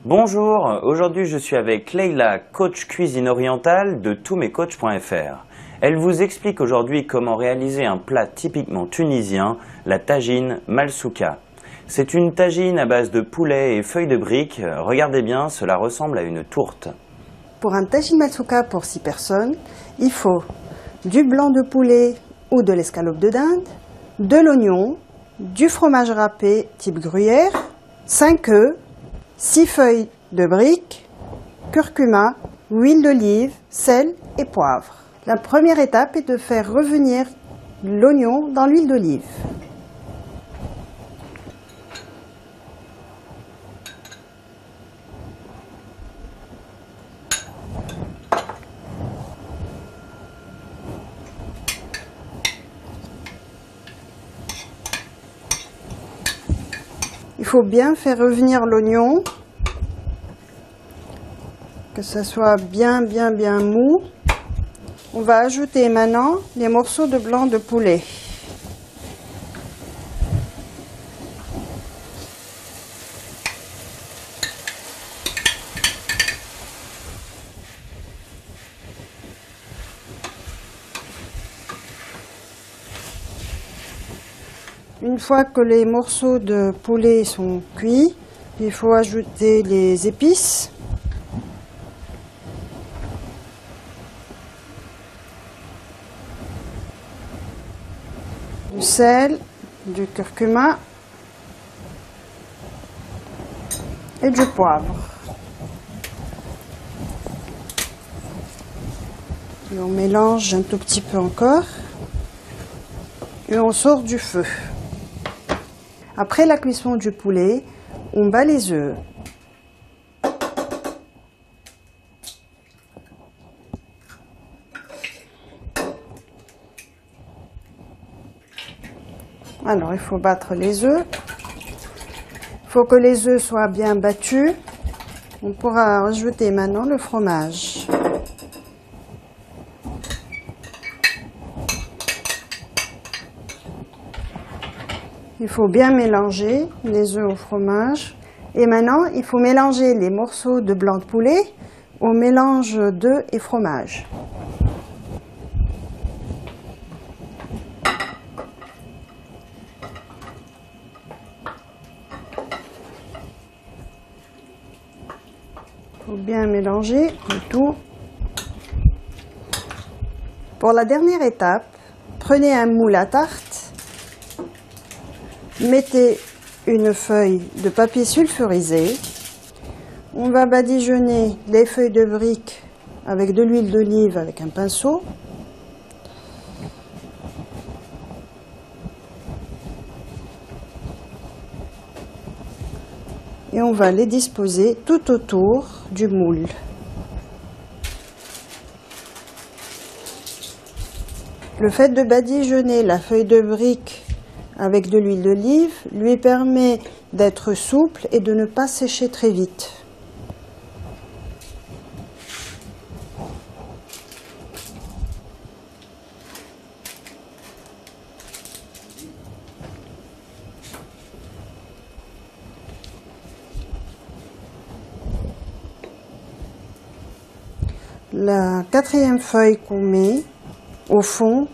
Bonjour, aujourd'hui je suis avec Leïla, coach cuisine orientale de tousmescoachs.fr. Elle vous explique aujourd'hui comment réaliser un plat typiquement tunisien, la tagine malsouka. C'est une tagine à base de poulet et feuilles de briques. Regardez bien, cela ressemble à une tourte. Pour un tagine malsouka pour 6 personnes, il faut du blanc de poulet ou de l'escalope de dinde, de l'oignon, du fromage râpé type gruyère, 5 œufs, 6 feuilles de briques, curcuma, huile d'olive, sel et poivre. La première étape est de faire revenir l'oignon dans l'huile d'olive. Il faut bien faire revenir l'oignon, que ça soit bien mou. On va ajouter maintenant les morceaux de blanc de poulet. Une fois que les morceaux de poulet sont cuits, il faut ajouter les épices. Du sel, du curcuma et du poivre. Et on mélange un tout petit peu encore et on sort du feu. Après la cuisson du poulet, on bat les œufs. Alors, il faut battre les œufs. Il faut que les œufs soient bien battus. On pourra rajouter maintenant le fromage. Il faut bien mélanger les œufs au fromage. Et maintenant, il faut mélanger les morceaux de blanc de poulet au mélange d'œufs et fromage. Il faut bien mélanger le tout. Pour la dernière étape, prenez un moule à tarte. Mettez une feuille de papier sulfurisé. On va badigeonner les feuilles de briques avec de l'huile d'olive avec un pinceau. Et on va les disposer tout autour du moule. Le fait de badigeonner la feuille de brique avec de l'huile d'olive lui permet d'être souple et de ne pas sécher très vite. La quatrième feuille qu'on met au fond,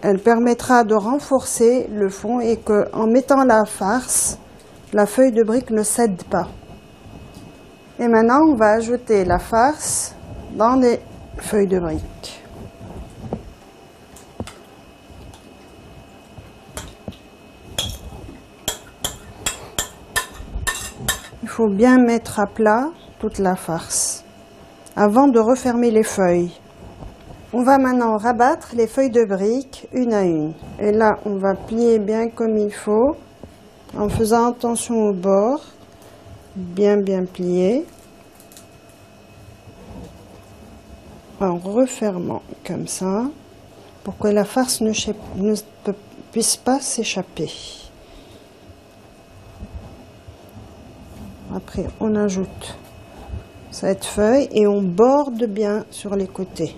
elle permettra de renforcer le fond et qu'en mettant la farce, la feuille de brique ne cède pas. Et maintenant, on va ajouter la farce dans les feuilles de brique. Il faut bien mettre à plat toute la farce avant de refermer les feuilles. On va maintenant rabattre les feuilles de briques une à une. Et là, on va plier bien comme il faut, en faisant attention au bord, bien plier, en refermant comme ça, pour que la farce ne puisse pas s'échapper. Après, on ajoute cette feuille et on borde bien sur les côtés.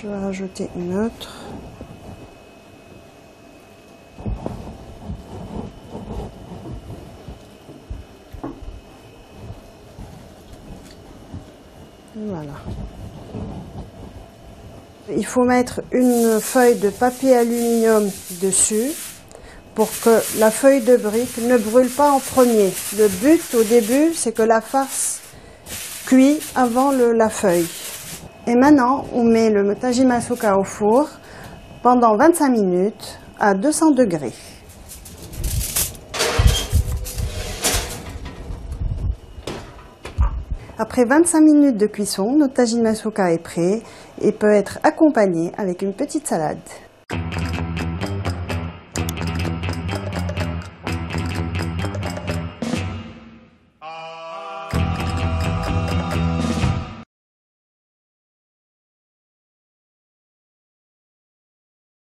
Je vais rajouter une autre. Voilà. Il faut mettre une feuille de papier aluminium dessus pour que la feuille de brique ne brûle pas en premier. Le but au début, c'est que la farce cuit avant la feuille. Et maintenant, on met le tajine masuka au four pendant 25 minutes à 200 degrés. Après 25 minutes de cuisson, notre tajine masuka est prêt et peut être accompagné avec une petite salade.